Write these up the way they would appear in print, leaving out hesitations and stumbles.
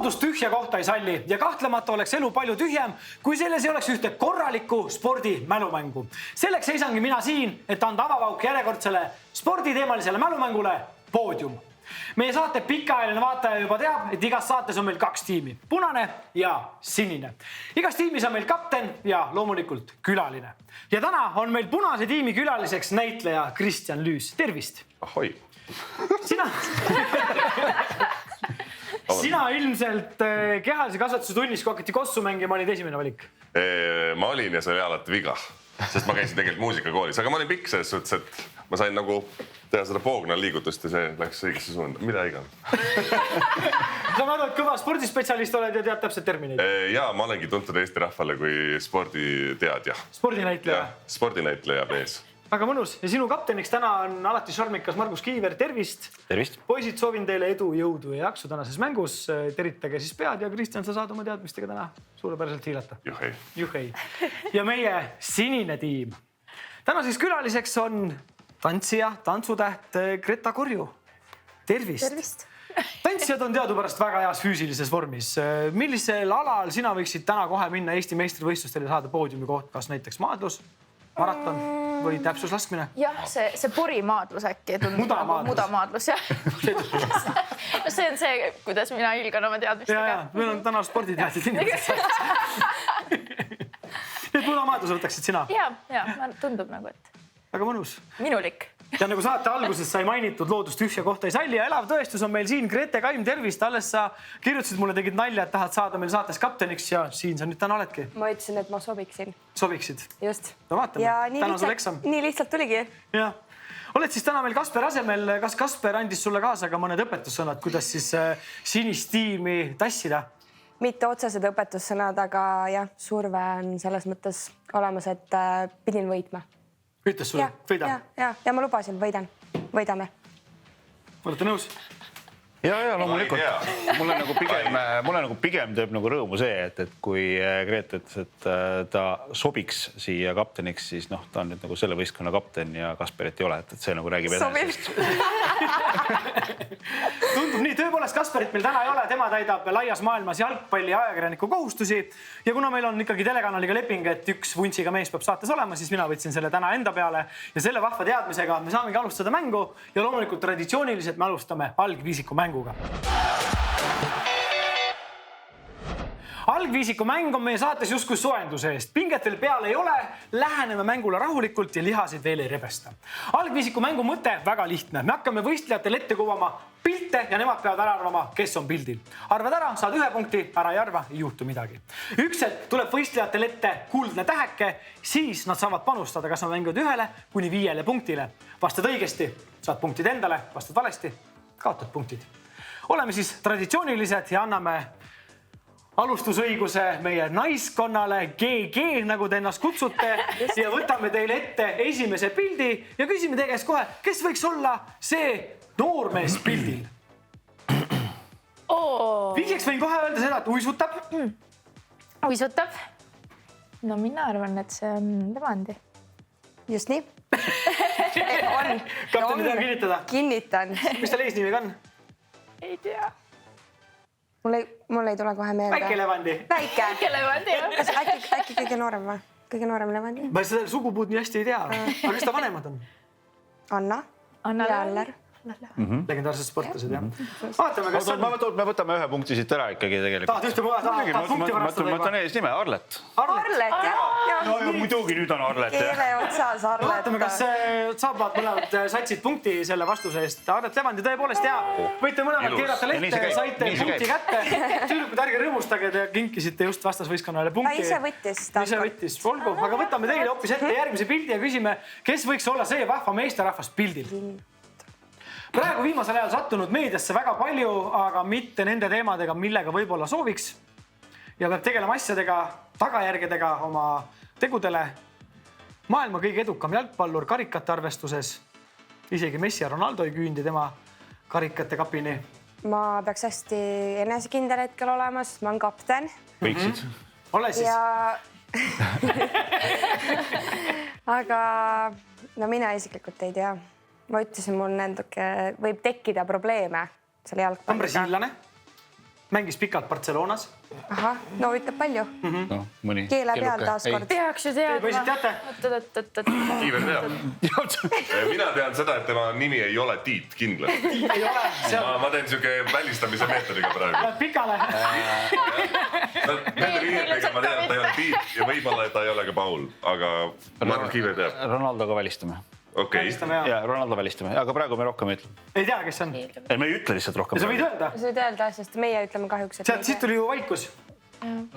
loodus tühja kohta ei salli ja kahtlemata oleks elu palju tühjem, kui selles ei oleks ühte korralikku spordi mälumängu. Selleks seisangi mina siin, et anda avavauk järjekordsele sporditeemalisele mälumängule Poodium. Meie saate pikaajaline vaataja juba teab, et igas saates on meil 2 tiimi, punane ja sinine. Igas tiimis on meil kapten ja loomulikult külaline. Ja täna on meil punase tiimi külaliseks näitleja Kristjan Lüüs. Tervist! Ahoi! Sina ilmselt kehalise kasvatuse tunnis, kui hakati kossu mängima, olid esimene valik? Ma olin ja see oli alati viga, sest ma käisin tegelikult muusikakoolis, aga ma olin pikk selles suhtes, et ma sain nagu teha seda poognal liigutust ja see läks õigesse suunda. Mida igan? Sa ma arvan, et kõva spordispetsialist oled ja tead täpselt termineid. Jaa, ma olengi tuntud Eesti rahvale kui sporditeadja. Spordinäitleja. Spordinäitleja mees. Väga mõnus. Ja sinu kapteniks täna on alati šarmikas Margus Kiiver. Tervist! Tervist! Poisid, soovin teile edu, jõudu ja jaksu tänases mängus. Teritage siis pead ja Kristjan, sa saad oma teadmistega täna suurepäraselt hiilata. Juhei. Juhei. Ja meie sinine tiim. Tänaseks külaliseks on tantsija, tantsutäht Greta Korju. Tervist! Tervist! Tantsijad on teadupärast väga heas füüsilises vormis. Millisel alal sina võiksid täna kohe minna Eesti meistrivõistlustele ja saada poodiumi koht? Kas näiteks maadlus, maraton või täpsuslaskmine? Jah, see purimaadlus äkki. Mudamaadlus, jah. See on see, kuidas mina hilgan oma teadmistega. Ja, meil on täna sporditeadjad inimesed. Need mudamaadlus võtaksid sina? Ja, tundub nagu, et... Väga mõnus. Minulik. Ja nagu saate alguses sai mainitud, loodus tühja kohta ei salli ja elav tõestus on meil siin. Grete Kaim, tervist! Alles sa kirjutasid mulle, tegid nalja, et tahad saada meil saates kapteniks ja siin sa nüüd täna oledki. Ma ütlesin, et ma sobiksin. Sobiksid? Just. No vaatame. Ja täna sul eksam. Nii lihtsalt tuligi. Ja. Oled siis täna meil Kasper asemel. Kas Kasper andis sulle kaasa ka mõned õpetussõnad, kuidas siis sinist tiimi tassida? Mitte otsesed õpetussõnad, aga jah, surve on selles mõttes olemas, et pidin võitma. Ütles sulle, võida? Ja ma lubasin, võidame. Olete nõus? Ja loomulikult. Mulle nagu pigem teeb nagu rõõmu see, et kui Grete ütles, et ta sobiks siia kapteniks, siis ta on nüüd nagu selle võistkonna kapten ja Kasperit ei ole, et see nagu räägib edasest. Tundub nii, tõepoolest Kasperit meil täna ei ole, tema täidab laias maailmas jalgpalli ajakirjaniku kohustusi ja kuna meil on ikkagi telekanaliga leping, et üks vuntsiga mees peab saates olema, siis mina võtsin selle täna enda peale ja selle vahva teadmisega me saamegi alustada mängu ja loomulikult traditsiooniliselt me alustame algviisiku mänguga. Algviisiku mäng on meie saates justkui soojenduse eest. Pinget veel peale ei ole, läheneme mängule rahulikult ja lihasid veel ei rebesta. Algviisiku mängu mõte väga lihtne. Me hakkame võistlejatel ette kuvama pilte ja nemad peavad ära arvama, kes on pildil. Arvad ära, saad 1 punkti, ära ei arva, ei juhtu midagi. Üks hetk tuleb võistlejatel ette kuldne täheke, siis nad saavad panustada, kas nad mängivad 1 kuni 5 punktile. Vastad õigesti, saad punktid endale, vastad valesti, kaotad punktid. Oleme siis traditsioonilised ja anname alustusõiguse meie naiskonnale GG, nagu te ennast kutsute ja võtame teile ette esimese pildi ja küsime teie käest kohe, kes võiks olla see noormees pildil? Viigiks võin kohe öelda seda, et uisutab. Uisutab? No mina arvan, et see on Levandi. Just nii. On. Kapteni teha kinnitada? Kinnitan. Mis tal eesnimega on? Ei tea. Mul ei tule kohe meelde. Väike Levandi. Väike Levandi, jah. Äkki kõige noorem või? Kõige noorem Levandi. Ma seda sugupuud nii hästi ei tea. Aga kes ta vanemad on? Anna ja Aller. Legendaarsed sportlased, jah. Vaatame, kas on... Me võtame 1 punkti siit ära ikkagi tegelikult. Tahad ühte punkti varastada Ma võtan ees nime, Arlet. Arlet, jah. No muidugi nüüd on Arlet. Keele otsas Arlet. Vaatame, kas saavad mõlemad satsid punkti selle vastuse eest. Arlet Levandi tõepoolest hea. Võite mõlemad keerata lehte, saite punkti kätte. Tüülikud ärge rõõmustage, te kinkisite just vastasvõistkonnale punkti. Ta ise võttis. Olgu, aga võtame teile hoopis ette järgmise pildi ja küsime, kes võiks olla see vahva meesterahvas pildil. Praegu viimasel ajal sattunud meediasse väga palju, aga mitte nende teemadega, millega võib-olla sooviks. Ja peab tegelema asjadega, tagajärgedega oma tegudele. Maailma kõige edukam jalgpallur karikate arvestuses. Isegi Messi ja Ronaldo ei küündi tema karikate kapini. Ma peaks hästi enesekindel hetkel olema, sest ma olen kapten. Võiksid. Ole siis. Aga no mina isiklikult ei tea. Ma ütlesin, mul natuke võib tekkida probleeme selle jalgpalliga. On brasiillane? mängis pikalt Barcelonas. ahah, no ütleb palju. No, mõni. Keele peal taaskord. Peaks ju poisid teate? teadma. Kiiver teab. Mina tean seda, et tema nimi ei ole Tiit kindlasti. Ei ole, seal Ma teen siuke välistamise meetodiga praegu. läheb pikale. Nende viietega ma tean, et ta ei ole Tiit ja võib-olla ta ei ole ka Paul, aga ma arvan, et Kiiver teab. Ronaldoga välistame. Okei. Ja Ronaldo välistame, aga praegu me rohkem ei ütle. Ei tea, kes on. Ei, me ei ütle lihtsalt rohkem. Sa võid öelda. sa võid öelda, sest meie ütleme kahjuks, et Siit tuli ju vaikus.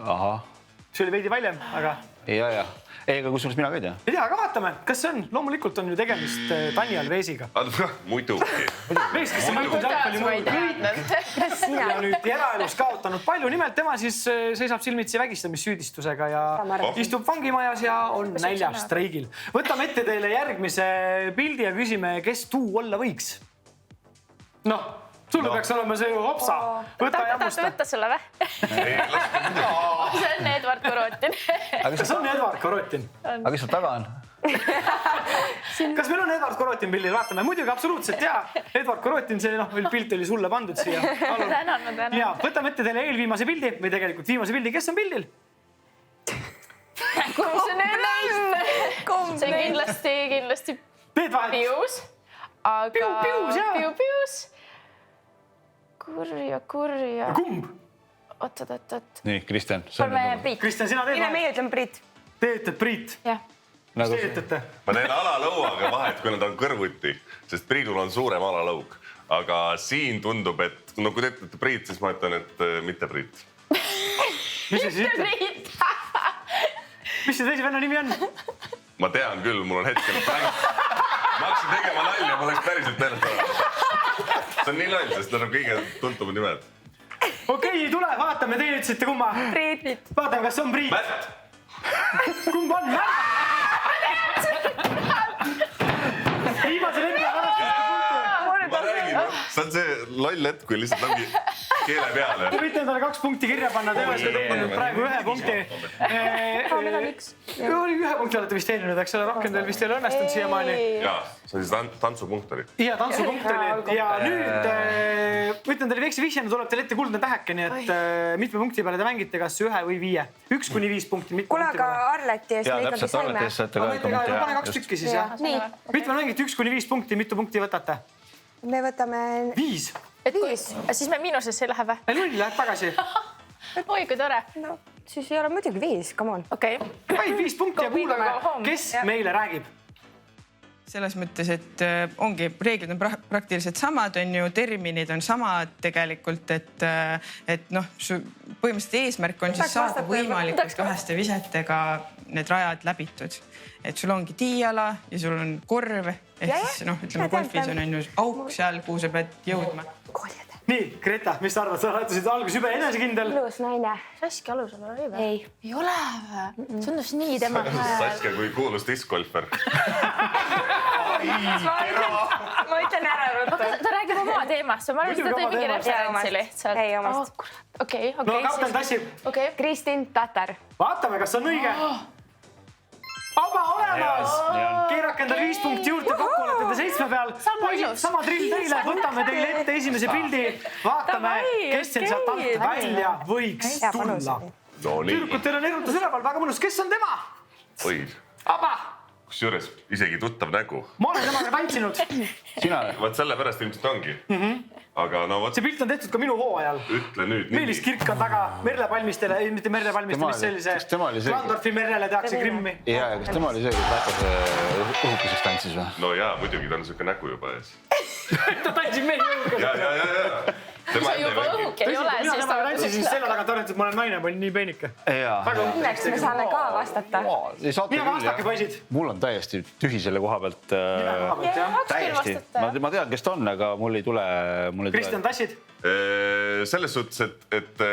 Ahah. See oli veidi väljem, aga Ja. Ei, aga kusjuures mina ka ei tea. ei tea, aga vaatame, kas see on. Loomulikult on ju tegemist Tani Alvesiga. Muidugi. Mees, kes on võitnud kuidas ma ei jalgpalli teadnud. ja nüüd eraelus kaotanud palju. Nimelt tema siis seisab silmitsi vägistamissüüdistusega ja istub vangimajas ja on näljastreigil. Võtame ette teile järgmise pildi ja küsime, kes tuu olla võiks. Noh, sulle peaks olema see ju hopsa. Võta ja musta. Võtta sulle või? See on Edward Korotin. Kas on Edward Korotin? Aga kes seal taga on? Kas meil on Edward Korotin pildil? Vaatame. Muidugi absoluutselt jaa. Edward Korotin, see pilt oli sulle pandud siia. Tänan. Ja võtame ette teile eelviimase pildi või tegelikult viimase pildi. Kes on pildil? Kumb see nüüd on? See on kindlasti Teed vahet. Pius. Aga... Pius, jaa. Pius. Kurja. Kumb? Oot. Nii, Kristjan. Oleme Priit. Kristjan, sina teed vahet? meie ütleme Priit. Te ütled Priit. Jah. Mis te ütlete? Ma teen alalõuaga vahet, kui nad on kõrvuti, sest Priidul on suurem alalõug. Aga siin tundub, et no kui te ütlete Priit, siis ma ütlen, et mitte Priit. Mis see siis ütleb? Priit. Mis see teise venna nimi on? Ma tean küll, mul on hetkel blank. Ma hakkasin tegema nalja, ma oleks päriselt meelest. See on nii loll, sest need on kõige tuntumad nimed. Okei, tule, vaatame, teie ütlesite kumma. Priit. Vaatame, kas on Priit. Märt! Kumb on? Viimase hetke Ma räägin, see on see loll hetk, kui lihtsalt ongi keele peale. Te võite endale 2 punkti kirja panna, te olete teeninud praegu 1 punkti. Meil on 1. 1 punkti olete vist teeninud, eks ole, rohkem teil vist ei ole õnnestunud siiamaani. Jaa, see on siis tantsupunkt oli. Ja tantsupunkt oli. Ja nüüd võtlen teile väikse vihjena, tuleb teil ette kuldne täheke, nii et mitme punkti peale te mängite, kas 1 või 5. 1-5 punkti, mitme Kuule, punkti aga peale. Arleti eest me ikkagi saime. Pane 2 tükki siis, jah. Nii. Mitme mängite 1-5 punkti, mitu punkti võtate? Me võtame 5. 5. Siis me miinusesse ei lähe või? Null läheb tagasi. Oi, kui tore. No, siis ei ole muidugi 5, come on. Okei. Vaid 5 punkti ja kuulame, kes meile räägib. Selles mõttes, et ongi, reeglid on praktiliselt samad, on ju, terminid on samad tegelikult, et noh, põhimõtteliselt eesmärk on siis saada võimalikult väheste visetega need rajad läbitud. Et sul ongi tiiala ja sul on korv, ehk siis noh, ütleme golfis on ju auk seal, kuhu sa pead jõudma. Nii, Greta, mis sa arvad? Sa räätasid alguses jube enesekindel. Ilus naine. Saski alusel oli või? Ei. Ei ole või? Tundus nii tema hääl. Saskia kui kuulus diskgolfer. Ma ütlen ära ruttu. Ta räägib oma teemast, ma arvan, et ta tõi mingi referentsi lihtsalt. Ei, omast. Okei. No kapten tassib. Kristin Tatar. Vaatame, kas on õige. Aba olemas! Keerake endale 5 punkti juurde, kokku olete te 7 peal. Sama drill teile, võtame teile ette esimese pildi. Vaatame, kes teil sealt alt välja võiks tulla. Tüürkud, teil on erutus üleval, väga mõnus. Kes on tema? Oi, Aba! kusjuures isegi tuttav nägu. Ma olen temaga tantsinud. Sina? Vaat selle pärast ilmselt ongi. Aga no vot, See pilt on tehtud ka minu hooajal. ütle nüüd Meelis Kirk on taga Merle Palmistele, ei mitte Merle Palmiste, mis sellise Landorfi Merele tehakse Grimmi. Ja, kas tema oli see, kes Lätase õhukeseks tantsis või? No jaa, muidugi, ta on siuke nägu juba ees. Ta tantsib meie õhukeseks. Ja. Kui sa juba õhuke ei ole, Mina temaga tantsisin selle taga tõenäoliselt, et ma olen naine, ma olin nii peenike. Õnneks me saame ka vastata. Mina vastake, poisid. Mul on täiesti tühi selle koha pealt. Täiesti. Ma tean, kes ta on, aga mul ei tule. Kristjan, tassid? Selles suhtes, et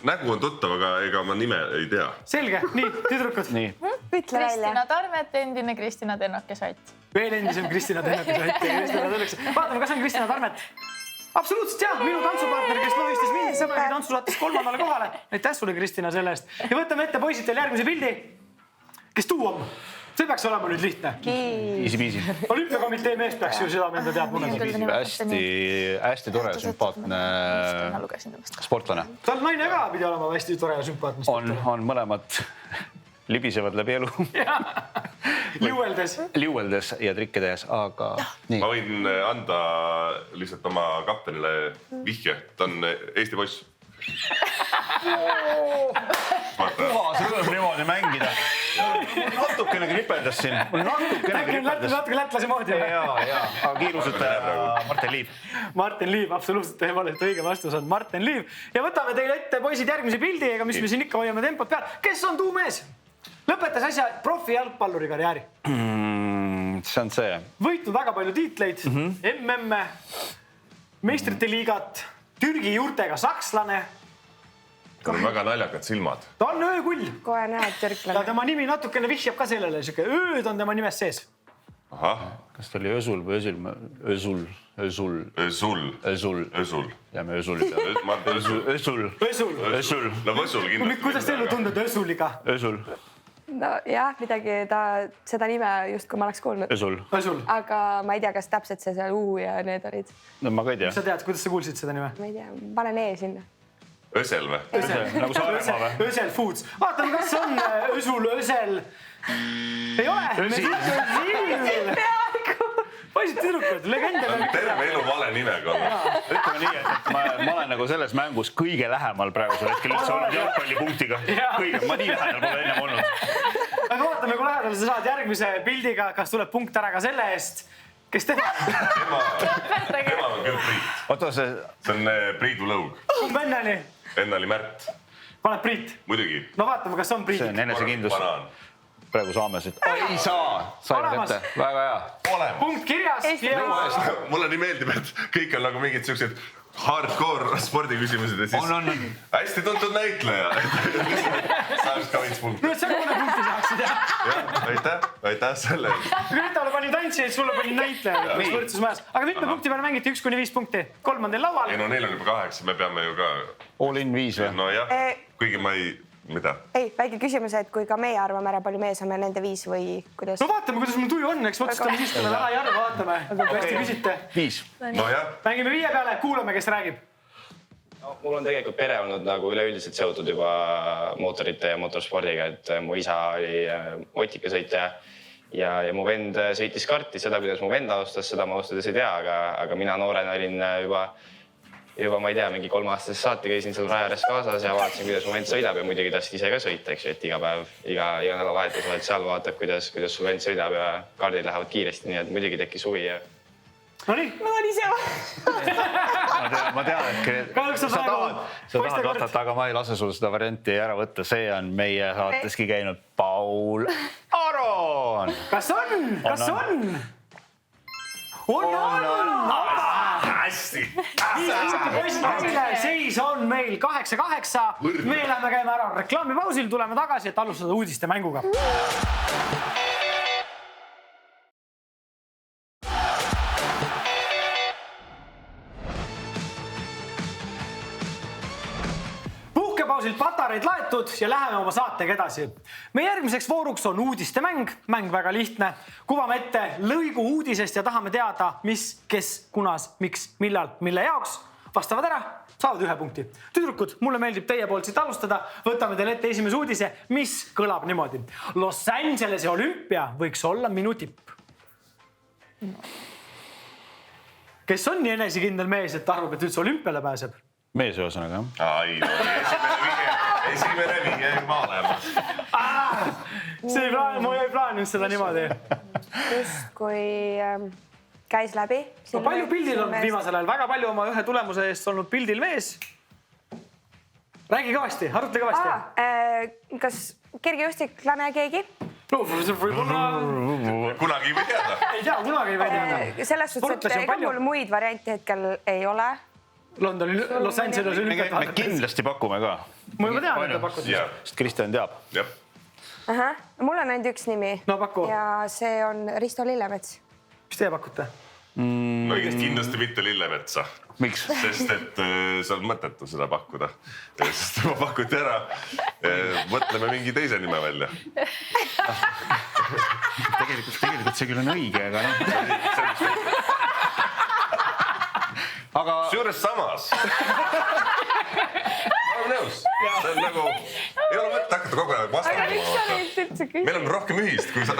nägu on tuttav, aga ega ma nime ei tea. Selge, nii, tüdrukud. Nii. Ütle välja. Kristina Tarmet, endine Kristina Tennake-Sott. Veel endisem Kristina Tennake-Sott. Vaatame, kas on Kristina Tarmet. Absoluutselt jah, minu tantsupartner, kes lohistas mind, semagi tantsusaates 3. kohale. Aitäh sulle, Kristina, selle eest. Ja võtame ette poisid teil järgmise pildi. Kes tuu on? see peaks olema nüüd lihtne. Easy-peasy. Olümpiakomitee mees peaks ju seda meelde teadma. Hästi tore, sümpaatne sportlane. Tal naine ka pidi olema hästi tore ja sümpaatne sportlane. On mõlemad libisevad läbi elu. Liueldes ja trikke tehes, aga nii. Ma võin anda lihtsalt oma kaptenile vihje. Ta on Eesti poiss. Puhas rõõm niimoodi mängida. Natukene kripeldas siin. Natuke lätlase moodi. Aga kiirusetaja Martin Liiv. Martin Liiv, absoluutselt õige vastus on Martin Liiv. Ja võtame teile ette poisid järgmise pildi, ega mis me siin ikka hoiame tempot peal. Kes on tuumees? Lõpetas äsja profi jalgpalluri karjääri. See on see. Võitnud väga palju tiitleid, MM-e, meistrite liigat, Türgi juurtega sakslane. Tal on väga naljakad silmad. Ta on öökull. Kohe näed türklane. Ja tema nimi natukene vihjab ka sellele. Ööd on tema nimes sees. Ahah. Kas ta oli Ösul või Ösul? Ösul. Jääme Ösul. Ösul. No Võsul kindlasti. Kuidas teile tundub Ösuliga? Ösul. No jah, midagi seda nime just kui ma oleks kuulnud. Ösul. Aga ma ei tea, kas täpselt see seal U ja need olid. No ma ka ei tea. Sa tead, kuidas sa kuulsid seda nime? Ma ei tea, panen E sinna. Ösel või? Nagu Saaremaa või? Ösel Foods. Vaatame, kas on Ösul, Ösel. Ei ole. Poisid tüdrukud, legende. Terve elu vale nimega olnud. Ütleme nii, et ma olen nagu selles mängus kõige lähemal praegusel hetkel üldse olnud jalgpallipunktiga. Ma nii lähedal pole ennem olnud. Aga vaatame, kui lähedal sa saad järgmise pildiga, kas tuleb punkt ära ka selle eest. Kes tema? Tema on küll Priit. Oota, see on Priidu lõug. Kumb ennali? Ennali Märt. Paned Priit? Muidugi. No vaatame, kas on Priit. See on enesekindlus. Praegu saame siit. Ei saa. Saime kätte. Väga hea. Punkt kirjas. Mulle nii meeldib, et kõik on nagu mingid sellised hardcore spordiküsimused ja siis hästi tuntud näitleja. Saaks ka veits punkti. Nüüd sa mõne punkti saaksid, jah? Aitäh selle. Grütale pani tantsijaid, sulle pani näitleja. Aga mitme punkti peale mängiti 1-5 punkti? 3 on teil laual. Ei no neil on juba 8, me peame ju ka... All in 5 või? No jah, kuigi ma ei... Mida? Ei, väike küsimus, et kui ka meie arvame ära palju mees on me nende 5 või kuidas? No vaatame, kuidas mul tuju on, eks otsustame siis, kui me väga ei arva, vaatame. Kui hästi küsite. 5. No jah. Mängime 5 peale, kuulame, kes räägib. No, mul on tegelikult pere olnud nagu üleüldiselt seotud juba mootorite ja motorspordiga, et mu isa oli motikasõitja ja mu vend sõitis karti. Seda, kuidas mu vend alustas, seda ma austades ei tea, aga mina noorena olin juba ma ei tea, mingi 3-aastasest saati käisin seal rajares kaasas ja vaatasin, kuidas mu vend sõidab ja muidugi tahtsid ise ka sõita, eks ju, et iga päev, iga nädalavahetus oled seal, vaatab, kuidas su vend sõidab ja kaardid lähevad kiiresti, nii et muidugi tekkis huvi ja... No nii. Ma tahan ise Ma tean, et sa tahad vastata, aga ma ei lase sul seda varianti ära võtta. See on meie saateski käinud Paul Aron. Kas on? Kas on? On! Hästi! Seis on meil 8-8. Me lähme käime ära reklaamipausil, tuleme tagasi, et alustada uudiste mänguga. Puhkepausilt patareid laetud ja läheme oma saatega edasi. Meie järgmiseks vooruks on uudiste mäng. Mäng väga lihtne. Kuvame ette lõigu uudisest ja tahame teada, mis, kes, kunas, miks, millal, mille jaoks. Vastavad ära, saavad 1 punkti. Tüdrukud, mulle meeldib teie poolt siit alustada. Võtame teile ette esimese uudise, mis kõlab niimoodi. Los Angelese olümpia võiks olla minu tipp. Kes on nii enesekindel mees, et arvab, et üldse olümpiale pääseb? Mees ühesõnaga, jah. Ai, esimene viige ma olemas. Ma ei plaaninud seda niimoodi. Just kui käis läbi. Palju pildil on viimasel ajal, väga palju oma ühe tulemuse eest olnud pildil mees. Räägi kõvasti, arutle kõvasti. Kas kergejõustiklane keegi? Kunagi ei või teada. Ei tea, kunagi ei või teada. Selles suhtes, et ega mul muid variante hetkel ei ole. Londoni, Los Angeles olümpiat Me kindlasti pakume ka. Ma juba tean, et ta pakub. Sest Kristjan teab. Mul on ainult üks nimi. No paku. Ja see on Risto Lillemets. Mis teie pakute? No kindlasti mitte Lillemetsa. Miks? Sest et see on mõttetu seda pakkuda. Sest ma pakuti ära. Mõtleme mingi teise nime välja. tegelikult see küll on õige, aga aga Suures samas. Ma olen nõus. See on nagu, ei ole mõtet hakata kogu aeg vastandama. Meil on rohkem ühist, kui sa...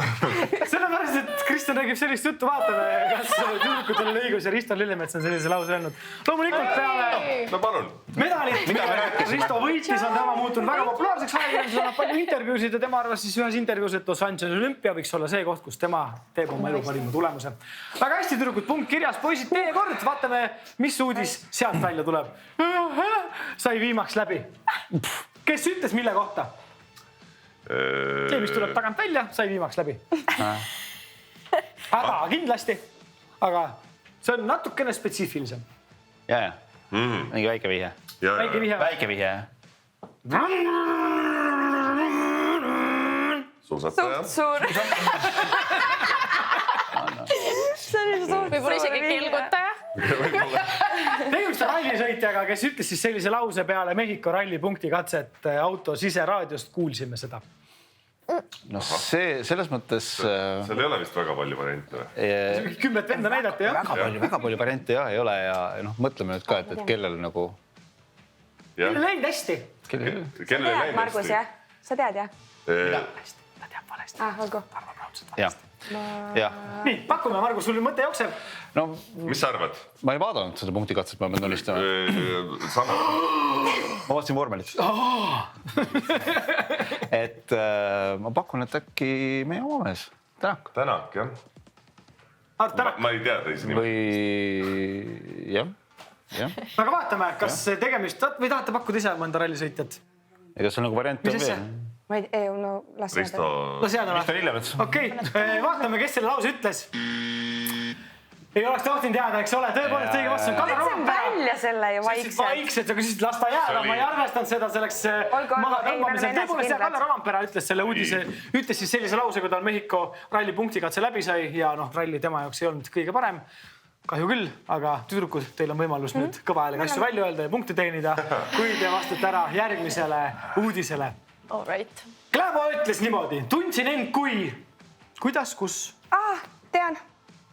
Sellepärast, et Kristjan räägib sellist juttu, vaatame, kas tüdrukutel on õigus ja Risto Lillemets on sellise lause öelnud. Loomulikult peale No palun. medalit, Risto võitis, on tema muutunud väga populaarseks ajakirjandusel, annab palju intervjuusid ja tema arvas siis ühes intervjuus, et Los Angeles olümpia võiks olla see koht, kus tema teeb oma elu parima tulemuse. Väga hästi, tüdrukud, punkt kirjas. Poisid, teie kord, vaatame, mis uudis sealt välja tuleb. Sai viimaks läbi. Kes ütles mille kohta? See, mis tuleb tagant välja, sai viimaks läbi. Aga kindlasti. Aga see on natukene spetsiifilisem. Jaa. Mingi väike vihje. Väike vihje. Väike vihje. Suusataja. Suur. Võib-olla isegi kelgutaja. Tegemist on rallisõitjaga, kes ütles siis sellise lause peale Mehhiko ralli punktikatset auto siseraadiost, kuulsime seda. No see selles mõttes... Seal ei ole vist väga palju variante. 10 venda näidati, jah? Väga palju variante jah ei ole ja mõtleme nüüd ka, et kellel nagu... Kellel läinud hästi? Kellel ei läinud Margus, hästi? jah? Sa tead, jah? Ta teab valesti. Olgu. Jah. Nii, pakume, Margus, sul mõte jookseb. No, mis sa arvad? Ma ei vaadanud seda punktikatset, ma pean tunnistama. Sama. Ma vaatasin vormelit. Et ma pakun, et äkki meie oma mees. Tänak. Tänak, jah. Art Tänak. Ma ei tea teisi nimesid. Või jah. Aga vaatame, kas tegemist... Või tahate pakkuda ise mõnda rallisõitjat? Ega see on nagu variant Mis on asja? veel. Ma ei tea, no las Risto... Las jääda Risto või? Lillemets. Okei, vaatame, kes selle lause ütles. Ei oleks tohtinud jääda, eks ole. Tõepoolest õige vastus on Kalle Rompera. välja selle ju vaikselt. Vaikselt, aga siis las ta jääda. Ma ei arvestanud seda selleks maha tõmbamisel. Tõepoolest Kalle Rompera ütles selle uudise, ütles siis sellise lause, kui ta Mehhiko ralli punktikatse läbi sai ja ralli tema jaoks ei olnud kõige parem. Kahju küll, aga tüdrukud, teil on võimalus nüüd kõva häälega asju välja öelda ja punkte teenida, kui te vastate ära järgmisele uudisele. All right. Kläbo ütles niimoodi, tundsin end kui... Kuidas, kus? Tean.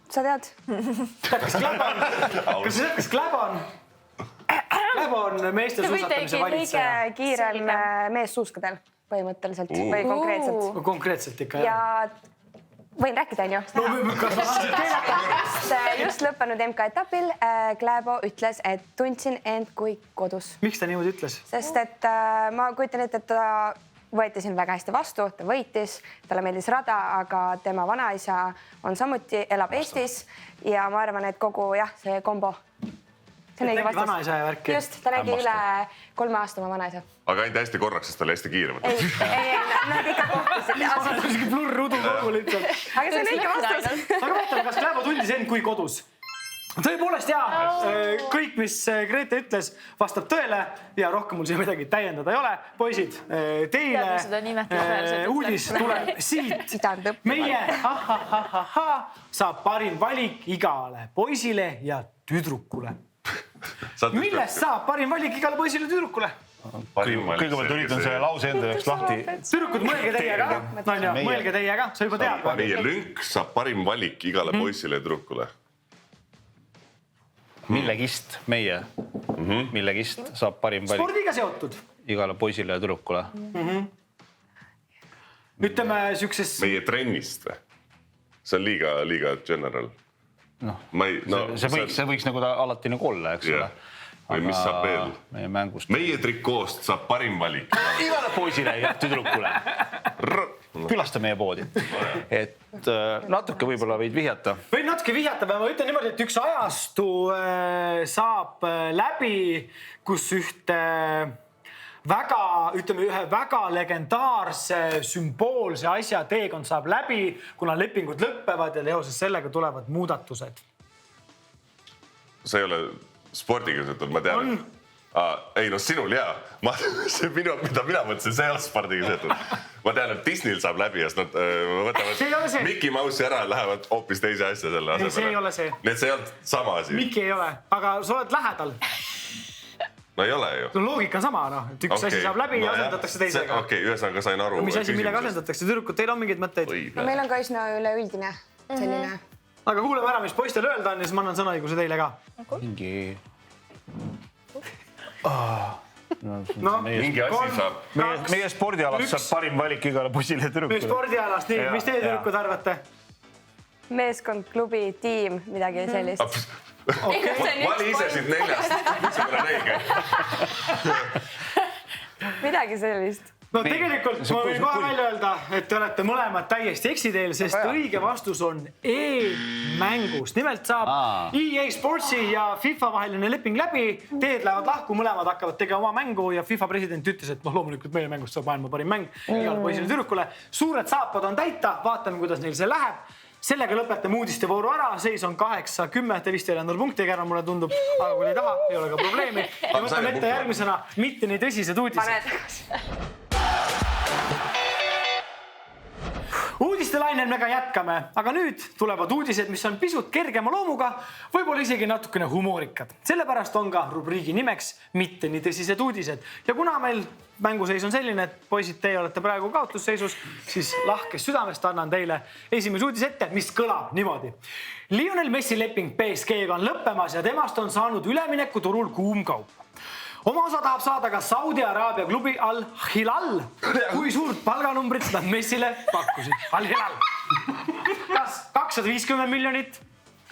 Sa tead? Kas Kläbo on meeste suusatamise valitseja? Kõige kiirem mees suuskadel põhimõtteliselt või konkreetselt. Konkreetselt ikka, ja võin rääkida, on ju? Just lõppenud MK-etapil Kläbo ütles, et tundsin end kui kodus. Miks ta niimoodi ütles? Sest et ma kujutan ette, et ta võeti siin väga hästi vastu, ta võitis, talle meeldis rada, aga tema vanaisa on samuti, elab Eestis ja ma arvan, et kogu see kombo. See on õige vastus. Vanaisa ja värki. Just, ta nägi üle 3 aasta oma vanaisa. Aga ainult hästi korraks, sest ta oli hästi kiire. Ei, nad ikka kohtusid. Isegi plurrudu kogu lihtsalt. Aga see on õige vastus. Aga vaatame, kas Kläbo tundis end kui kodus. Tõepoolest, kõik, mis Grete ütles, vastab tõele ja rohkem mul siin midagi täiendada ei ole. Poisid, teile uudis tuleb siit. Meie saab parim valik igale poisile ja tüdrukule. Millest saab parim valik igale poisile ja tüdrukule? Kõigepealt üritan selle lause enda jaoks lahti. Tüdrukud, mõelge teiega. Mõelge teiega, sa juba tead. Meie lünk saab parim valik igale poissile ja tüdrukule. Millegist saab parim valik Spordiga seotud. igale poisile ja tüdrukule. Ütleme siukses... Meie trennist või? See on liiga general. See võiks nagu ta alati nagu olla, eks ole. Või mis saab veel? Meie mängust. Meie trikoost saab parim valik. Igale poisile ja tüdrukule. Külasta meie poodi. Et natuke võib-olla võid vihjata. Võin natuke vihjata, ma ütlen niimoodi, et üks ajastu saab läbi, kus ühe väga legendaarse, sümboolse asja teekond saab läbi, kuna lepingud lõppevad ja leoses sellega tulevad muudatused. See ei ole spordiga seotud, ma tean. Ei, sinul jaa. Mida mina mõtlesin, see ei ole spordiga seotud. Ma tean, et Disneyl saab läbi ja nad võtavad Mickey Mouse'i ära ja lähevad hoopis teise asja selle asemele. See ei ole see. Nii et see ei olnud sama asi. Mickey ei ole, aga sa oled lähedal. no ei ole ju. No loogika on sama, noh, et üks asi saab läbi ja asendatakse teisega. Okei, ühesõnaga sain aru. Mis asi, millega asendatakse? Tüdrukud, teil on mingeid mõtteid? No meil on ka üsna üleüldine selline. Aga kuuleme ära, mis poistel öelda on ja siis ma annan sõnaõiguse teile ka. mingi mingi asi saab. Meie spordialast saab parim valik igale poisile ja Meie tüdrukule. spordialast, nii, mis teie tüdrukud arvate? Meeskond, klubi, tiim, midagi sellist. Vali ise siit 4, missugune on õige. Midagi sellist. No tegelikult ma võin kohe välja öelda, et te olete mõlemad täiesti eksiteel, sest õige vastus on e-mängust. Nimelt saab EA Sportsi ja FIFA vaheline leping läbi, teed lähevad lahku, mõlemad hakkavad tegema oma mängu ja FIFA president ütles, et loomulikult meie mängust saab maailma parim mäng igale poisile tüdrukule. Suured saapad on täita, vaatame, kuidas neil see läheb. Sellega lõpetame uudiste vooru ära, seis on 8-10, te vist ei ole endal punktiga ära, mulle tundub, aga kui ei taha, ei ole ka probleemi. Ja võtame ette järgmisena mitte nii tõsised uudised. Uudiste lainel me ka jätkame, aga nüüd tulevad uudised, mis on pisut kergema loomuga, võib-olla isegi natukene humoorikad. Sellepärast on ka rubriigi nimeks mitte nii tõsised uudised. Ja kuna meil mänguseis on selline, et poisid, teie olete praegu kaotusseisus, siis lahkes südamest annan teile esimese uudise ette, mis kõlab niimoodi. Lionel Messi leping PSG-ga on lõppemas ja temast on saanud üleminekuturul kuum kaup. Oma osa tahab saada ka Saudi Araabia klubi Al-Hilal. Kui suurt palganumbrit nad Messile pakkusid? Al-Hilal. Kas 250 miljonit,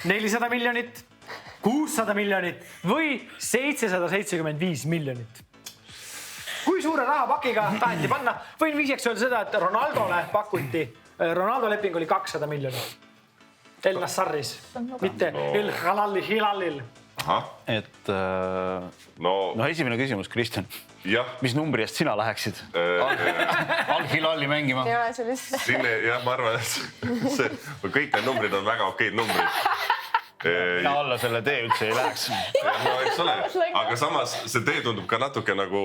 400 miljonit, 600 miljonit või 775 miljonit? Kui suure rahapakiga taheti panna? Võin viiseks öelda seda, et Ronaldole pakuti, Ronaldo leping oli 200 miljonit. El Nassaris, mitte El-Hilalil. Et esimene küsimus, Kristjan. Mis numbri eest sina läheksid Al-Hilali mängima? Ei ole sellist. Jah, ma arvan, et kõik need numbrid on väga okeid numbrid. Ja alla selle tee üldse ei läheks. No eks ole, aga samas see tee tundub ka natuke nagu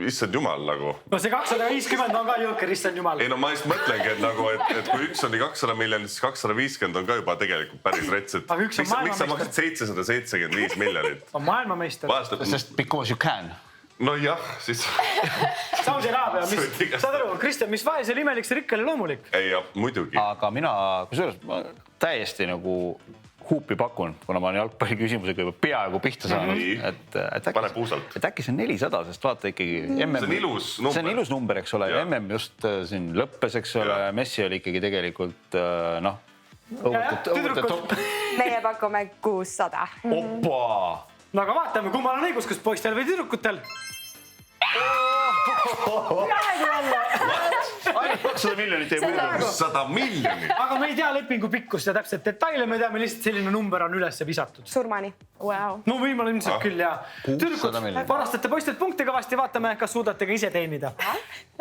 issand jumal nagu. No see 250 on ka jõuker, issand jumal. Ei no ma just mõtlengi, et kui üks oli 200 miljonit, siis 250 on ka juba tegelikult päris rets. Aga üks on miks sa maksid 775 miljonit? On maailmameister. Sest because you can. No jah, siis... Saudi Araabia, saad aru, Kristjan, mis vaesel imelik see rikkale loomulik? Ei, muidugi. Aga mina, kusjuures ma täiesti nagu huupi pakun, kuna ma olen jalgpalli küsimusega juba peaaegu pihta saanud. Pane puusalt. Et äkki see on 400, sest vaata ikkagi MM... See on ilus number, eks ole. MM just siin lõppes, eks ole. Messi oli ikkagi tegelikult, Meie pakume 600. Oppa! No aga vaatame, kummal on õigus, kas poistel või tüdrukutel. Ainult 200 miljonit ei muuda. 100 miljonit. Aga me ei tea lepingu pikkust ja täpselt detaile, me teame lihtsalt selline number on üles visatud. Surmani. Wow. No võimalik ilmselt küll ja tüdrukud varastate poistelt punkti kõvasti, vaatame, kas suudate ka ise teenida.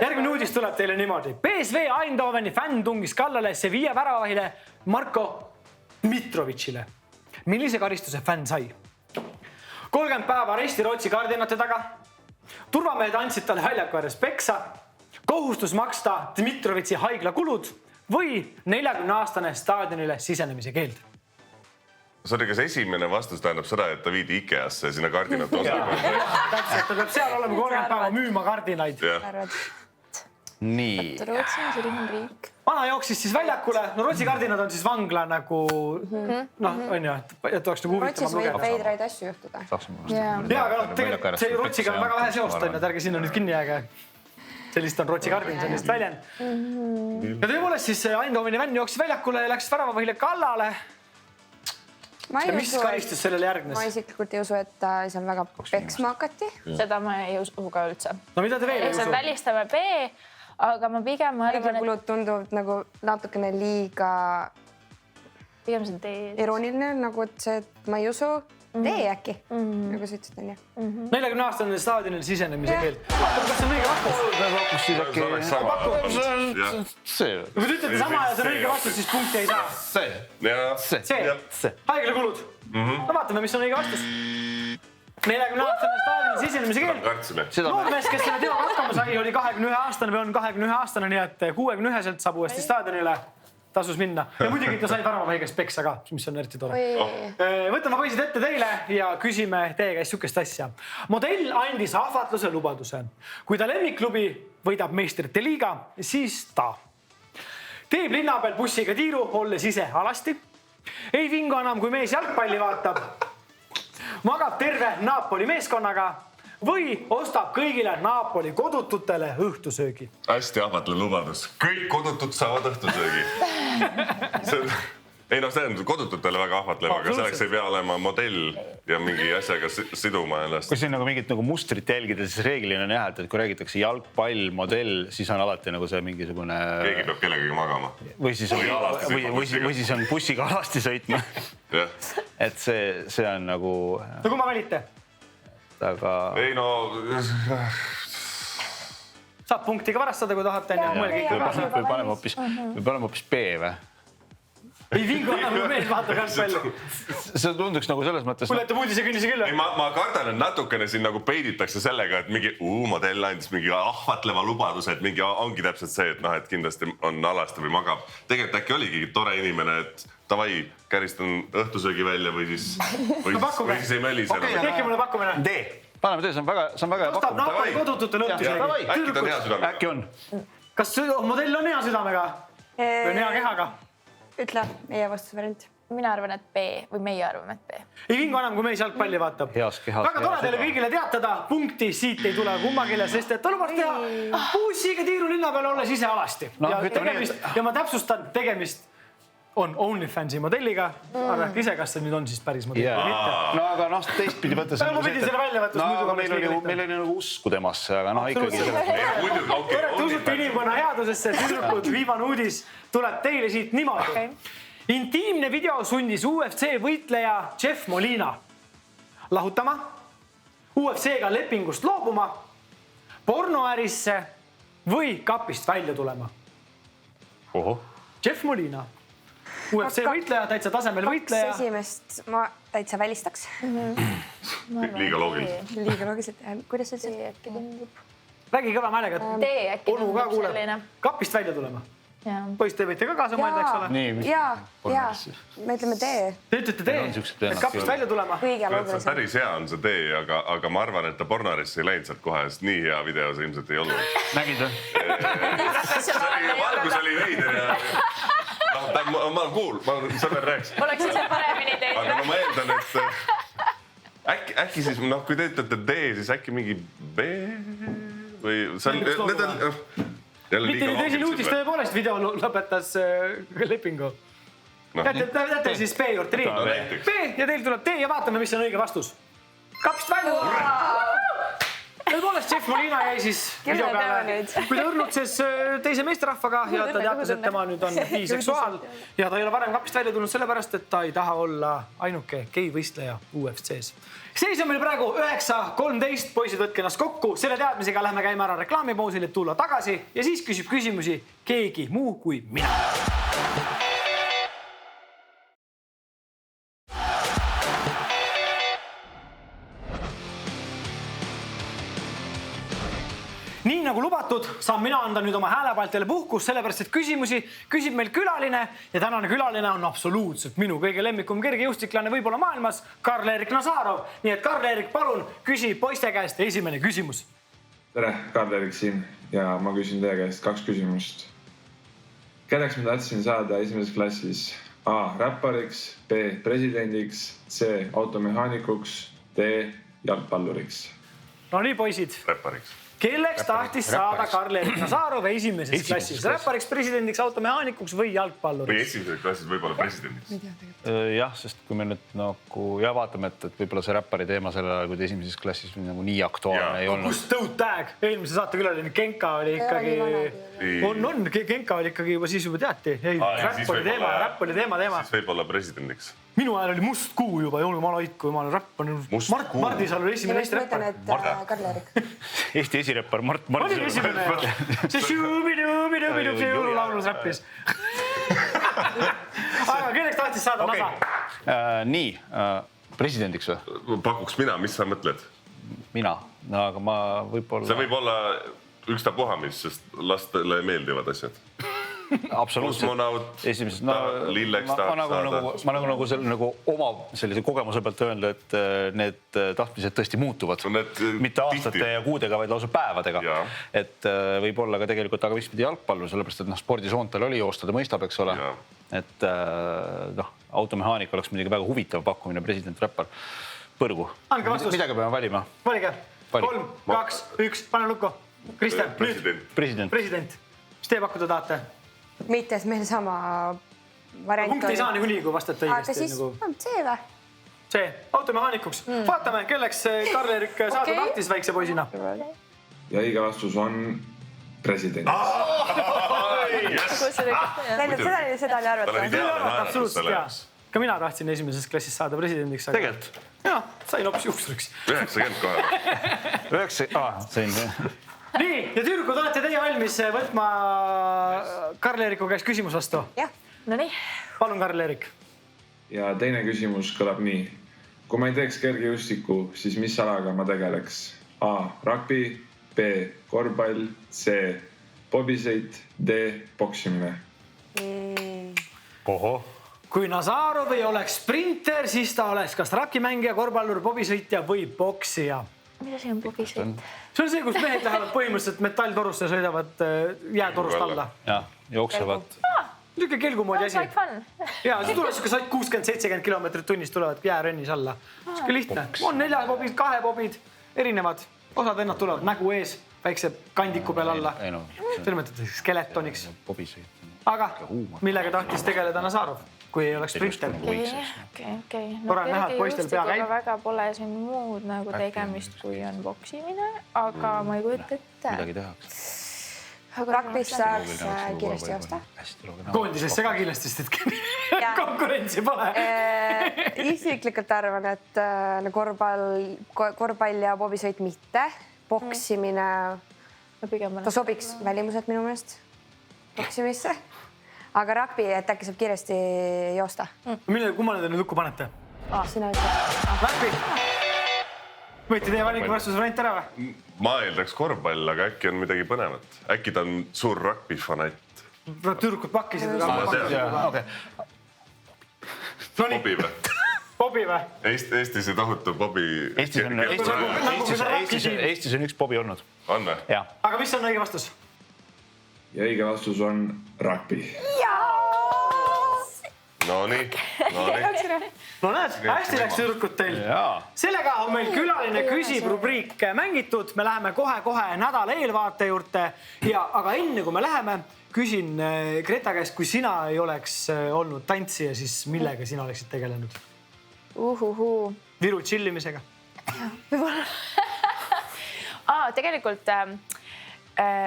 Järgmine uudis tuleb teile niimoodi. PSV Eindhoveni fänn tungis kallale Sevilla väravahile Marko Dmitrovicile. Millise karistuse fänn sai? 30 päeva aresti Rootsi kardinate taga. Turvamehed andsid talle väljaku ääres peksa. Kohustus maksta Dmitrovitsi haigla kulud või 40-aastane staadionile sisenemise keeld. Sorry, kas esimene vastus tähendab seda, et ta viidi Ikeasse ja sinna kardinate osa? Täpselt, ta peab seal olema 30 päeva müüma kardinaid. Nii. Rootsi on selline riik. Vana jooksis siis väljakule. No Rootsi kardinad on siis vangla nagu, on ju, et oleks nagu huvitama Rootsis võib veidraid asju juhtuda. Ja, aga tegelikult see Rootsiga on väga vähe seost, et ärge sinna nüüd kinni jääge. Sellist on Rootsi kardin, sellist väljend. Ja tõepoolest siis Eindhoveni vänn jooksis väljakule ja läks väravavahile kallale. Ja mis karistus sellele järgnes? Ma isiklikult ei usu, et ta seal väga peksma hakati. Seda ma ei usu ka üldse. No mida te veel ei usu? Välistame B, aga ma pigem arvan, et... Kulud tunduvad nagu natukene liiga pigem see D. Irooniline, nagu et see, et ma ei usu. D äkki, nagu sa ütlesid, on ju. 40-aastane staadionil sisenemise keeld. Vaatame, kas see on õige vastus. Kui te ütlete sama ja see on õige vastus, siis punkti ei saa. See. Haiglakulud. No vaatame, mis on õige vastus. 40-aastane staadionil sisenemise keeld. Noormees, kes selle teoga hakkama sai, oli 21-aastane või on 21-aastane, nii et 61-selt saab uuesti staadionile. tasus minna ja muidugi ta sai väravahaiges peksa ka, mis on eriti tore. Võtame poisid ette teile ja küsime teie käest sihukest asja. Modell andis ahvatluse lubaduse. Kui ta lemmikklubi võidab meistrite liiga, siis ta teeb linna peal bussiga tiiru, olles ise alasti. Ei vingu enam, kui mees jalgpalli vaatab. Magab terve Napoli meeskonnaga või ostab kõigile Napoli kodututele õhtusöögi. Hästi ahvatlev lubadus. Kõik kodutud saavad õhtusöögi. Ei noh, see on kodututele väga ahvatlev, aga selleks ei pea olema modell ja mingi asjaga siduma ennast. Kui siin nagu mingit nagu mustrit jälgida, siis reeglina on jah, et kui räägitakse jalgpall, modell, siis on alati nagu see mingisugune... Keegi peab kellegagi magama. Või siis on bussiga alasti sõitma. Et see on nagu... No kui ma valite? Aga... Ei no... Saab punktiga varastada, kui tahate. Või paneme hoopis B või? Ei vingu enam, kui mees vaatab jalgpalli. See tunduks nagu selles mõttes... Kui olete uudise künnise küll. Ma kardan, et natukene siin nagu peiditakse sellega, et mingi modell andis mingi ahvatleva lubaduse, et mingi ongi täpselt see, et noh, et kindlasti on alasti või magab. Tegelikult äkki oligi tore inimene, et davai, käristan õhtusöögi välja või siis ei möli selle. Tehke mulle pakkumine. D. Paneme D, see on väga hea pakkumine. Ostab Napoli kodututele õhtusöögi. Äkki ta on hea südamega? Äkki on. Kas modell on hea südamega? Või on hea kehaga? Ütle meie vastusvariant. Mina arvan, et B või meie arvame, et B. Ei vingu enam, kui mees jalgpalli vaatab. Väga tore teile kõigile teatada. Punkti siit ei tule kummagile, sest et ta lubas teha bussiga tiiru linna peal olles ise alasti. Ja ma täpsustan, tegemist on OnlyFansi modelliga. Arvake ise, kas see nüüd on siis päris modell või mitte. No aga noh, teistpidi võttes... Ma pidin selle välja võttes. Meil oli nagu usku temasse, aga noh ikkagi... Te usute inimkonna headusesse, tüdrukud, viimane uudis tuleb teile siit niimoodi. Intiimne video sundis UFC võitleja Jeff Molina lahutama, UFC-ga lepingust loobuma, pornoärisse või kapist välja tulema. Jeff Molina. UFC võitleja, täitsa tasemel võitleja. Kaks esimest ma täitsa välistaks. Liiga loogiliselt. Liiga loogiliselt. Kuidas see äkki tundub? Räägi kõva mälega. D äkki tundub selline. Kapist välja tulema. Poiss, te võite ka kaasa mõelda, eks ole? Jaa, me ütleme D. Te ütlete D, et kapist välja tulema? Kõige loogilisem. Päris hea on see D, aga ma arvan, et ta pornoarisse ei läinud sealt kohe, sest nii hea video see ilmselt ei olnud. Nägid või? Valgus oli veider ja... Ma olen kuul, ma sõber rääks. Oleks ise paremini teinud. Aga no ma eeldan, et äkki siis, kui te ütlete D, siis äkki mingi B või... Mitte nüüd esimene uudis tõepoolest video lõpetas lepingu. Jäte siis B juurde nii. B ja teil tuleb D ja vaatame, mis on õige vastus. Kapist välja! Tõepoolest, Jeff Molina jäi siis video peale, kui ta õrnutses teise meesterahvaga ja ta teatas, et tema nüüd on biseksuaal ja ta ei ole varem kapist välja tulnud sellepärast, et ta ei taha olla ainuke gei-võistleja UFC-s. Seis on meil praegu 9:13, poisid võtke ennast kokku, selle teadmisega lähme käime ära reklaamipausil, et tulla tagasi ja siis küsib küsimusi keegi muu kui mina. Nii nagu lubatud, saan mina anda nüüd oma häälepaltele puhkus, sellepärast et küsimusi küsib meil külaline ja tänane külaline on absoluutselt minu kõige lemmikum kergejõustiklane võib-olla maailmas, Karl-Erik Nazarov. Nii et Karl-Erik, palun küsi poiste käest esimene küsimus. Tere, Karl-Erik siin ja ma küsin teie käest 2 küsimust. Kelleks ma tahtsin saada esimeses klassis? A. Räppariks, B. Presidendiks, C. Automehaanikuks, D. Jalgpalluriks. No nii, poisid. Räppariks. Kelleks tahtis saada Karl-Erik Nazarov esimeses klassis? Räppariks, presidendiks, automehaanikuks või jalgpalluriks? Või esimeses klassis võib-olla presidendiks. Jah, sest kui me nüüd nagu vaatame, et võib-olla see räppari teema sellel ajal, kui ta esimeses klassis nagu nii aktuaalne ei olnud. Kus tõud tag? Eelmise saate külaline Genka oli ikkagi... Genka oli ikkagi juba siis juba teati. Räpp oli teema. Siis võib-olla presidendiks. Minu ajal oli Must Kuu juba, joonu ma loid, kui ma olen räppanud. Mardisal oli esimene Eesti räppar. Karl-Erik. Eesti esiräppar Mart Oli esimene. See šuubi-duubi-duubi-duubi laulus räppis. Aga kelleks tahtis saada Nasa? Nii, presidendiks või? Pakuks mina, mis sa mõtled? Mina, aga ma võib-olla... See võib olla ükstapuha mis, sest lastele meeldivad asjad. absoluutselt. Kosmonaut, Esimeses, lilleks tahab saada. Ma nagu selle oma sellise kogemuse pealt öelda, et need tahtmised tõesti muutuvad. Mitte aastate ja kuudega, vaid lausa päevadega. Et võib-olla ka tegelikult, aga miks pidi jalgpallu, sellepärast, et spordisoontel oli joosta, ta mõistab, eks ole. Et automehaanika oleks midagi väga huvitav pakkumine, president Räppar. Põrgu. Midagi peame valima. Valige. 3, 2, 1, pane lukku. Kristjan, nüüd. President. Mis teie pakkuda tahate? Mitte, et meil sama variant Punkt ei saa niikuinii, kui vastate õigesti. Aga siis see või? See, automehaanikuks. Vaatame, kelleks Karl-Erik saada tahtis väikse poisina. Ja õige vastus on president. Seda oli arvata. Absoluutselt, jaa. Ka mina tahtsin esimeses klassis saada presidendiks. Tegelikult? Jaa, sain hoopis juuksuriks. 90 kohe. Sain. Nii, ja tüürkud, olete teie valmis võtma Karl-Eriku käest küsimus vastu? Jah. No nii. Palun, Karl-Erik. Ja teine küsimus kõlab nii. Kui ma ei teeks kergejõustiku, siis mis alaga ma tegeleks? A. Rugby, B. Korvpall, C. Bobisõit, D. Boksimine. Oho. Kui Nazarov ei oleks sprinter, siis ta oleks kas rakimängija, korvpallur, bobisõitja või boksija. Mida see on bobisõit? See on see, kus mehed lähevad põhimõtteliselt metalltorusse ja sõidavad jäätorust alla. Ja, jooksevad. Niisugune kelgumoodi asi. Like fun. Ja, see tuleb 60-70 kilomeetrit tunnis tulevad jäärennis alla. Niisugune lihtne. On 4 bobid, 2 bobid, erinevad. Osad ennad tulevad nägu ees, väikse kandiku peal alla. Selle mõttes skeletoniks. Aga millega tahtis tegeleda Nazarov, kui ei oleks sprinter? Okei. Tore näha, et poistel pea käib. Väga pole siin muud nagu tegemist, kui on boksimine, aga ma ei kujuta ette. Midagi tehakse. Rugbis saaks kiiresti joosta. Koondisesse ka kiiresti, sest et konkurentsi pole. Isiklikult arvan, et korvpall ja bobisõit mitte. Boksimine, ta sobiks välimuselt minu meelest boksimisse. Aga rugby, et äkki saab kiiresti joosta. Kummale te nüüd lukku panete? Sina ütled. Rugby. Võite teie valiku vastusvariant ära või? Ma eeldaks korvpall, aga äkki on midagi põnevat. Äkki ta on suur rugby-fanatt. Tüürkud pakkisid. Bobi või? Bobi või? Eestis ei tohutu Bobi. Eestis on üks Bobi olnud. On või? Aga mis on õige vastus? Ja õige vastus on rugby. No nii. No näed, hästi läks tüürkud teil. Sellega on meil külaline küsib rubriik mängitud. Me läheme kohe nädala eelvaate juurde. Aga enne kui me läheme, küsin Greta käest, kui sina ei oleks olnud tantsija, siis millega sina oleksid tegelenud? Viru chillimisega? Tegelikult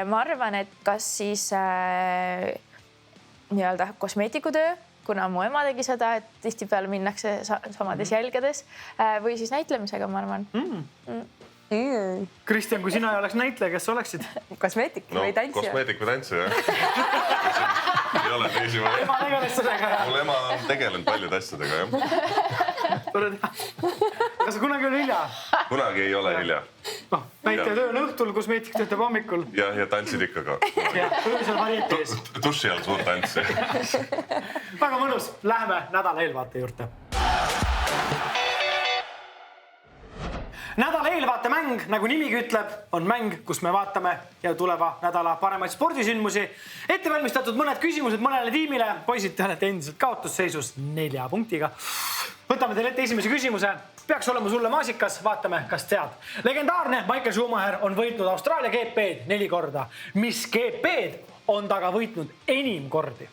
ma arvan, et kas siis nii-öelda kosmeetikutöö, kuna mu ema tegi seda, et tihtipeale minnakse samades jälgedes või siis näitlemisega, ma arvan. Kristjan, kui sina ei oleks näitleja, kes oleksid? Kosmeetik või tantsija? Kosmeetik või tantsija, jah. Ei ole teisi või? Ema tegeles sellega. Mul ema on tegelenud paljude asjadega, jah. Tore teha. Aga see kunagi oli hilja? Kunagi ei ole hilja. Näitleja töö on õhtul, kosmeetik töötab hommikul. Ja tantsid ikka ka. Õõsal varietis. Duši all suur tantsi. Väga mõnus. Läheme nädala eelvaate juurde. Nädala eelvaate mäng, nagu nimigi ütleb, on mäng, kus me vaatame ja tuleva nädala paremaid spordisündmusi. Ette valmistatud mõned küsimused mõnele tiimile. Poisid, te olete endiselt kaotusseisus 4 punktiga. Võtame teile ette esimese küsimuse. Peaks olema sulle maasikas, vaatame, kas tead. Legendaarne Michael Schumacher on võitnud Austraalia GP-d 4 korda. Mis GP-d on taga võitnud enim kordi?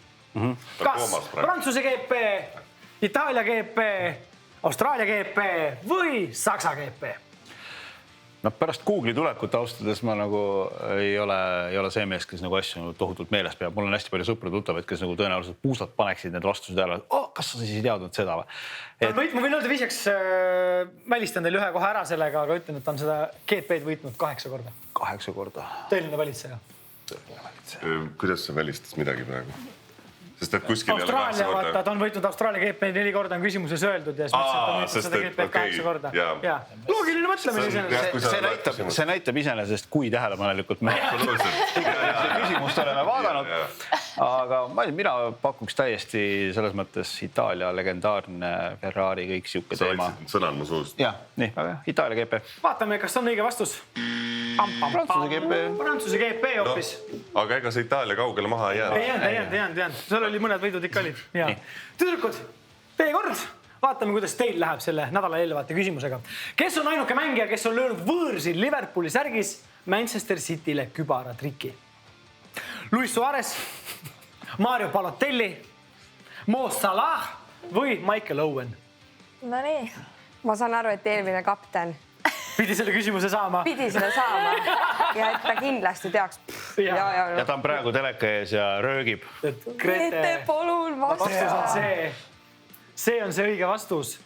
Kas Prantsuse GP, Itaalia GP, Austraalia GP või Saksa GP? No pärast Google'i tulekut austades ma nagu ei ole see mees, kes nagu asju tohutult meeles peab. Mul on hästi palju sõpru tuttavaid, kes nagu tõenäoliselt puusalt paneksid need vastused ära. Kas sa siis ei teadnud seda või? Ma võin öelda vihjaks, välistan teil ühe kohe ära sellega, aga ütlen, et ta on seda GP-d võitnud 8 korda. 8 korda. Tõeline valitseja. Kuidas sa välistas midagi praegu? Sest et kuskil Austraalia, vaata, ta on võitnud Austraalia GP 4 korda on küsimuses öeldud ja siis mõtlesin, et ta on võitnud seda GP 8 korda. Loogiline mõtlemine. See näitab iseenesest, kui tähelepanelikult me küsimuste oleme vaadanud. aga mina pakuks täiesti selles mõttes Itaalia legendaarne Ferrari, kõik siuke teema. Sa võtsid sõnad mu suust. Jah, nii, väga Itaalia GP. Vaatame, kas on õige vastus. Prantsuse GP. Prantsuse GP hoopis. Aga ega see Itaalia kaugele maha ei jäänud. Ei jäänud. Seal oli mõned võidud ikka olid. Tüdrukud, teie kord. Vaatame, kuidas teil läheb selle nädala eelvate küsimusega. Kes on ainuke mängija, kes on löönud võõrsil Liverpooli särgis Manchester City'le kübaratriki? Luis Suarez, Mario Balotelli, Mo Salah või Michael Owen? No nii. Ma saan aru, et eelmine kapten Pidi selle küsimuse saama. pidi selle saama ja et ta kindlasti teaks. Ja ta on praegu teleka ees ja röögib. Grete, palun Vastus on see. See on see õige vastus.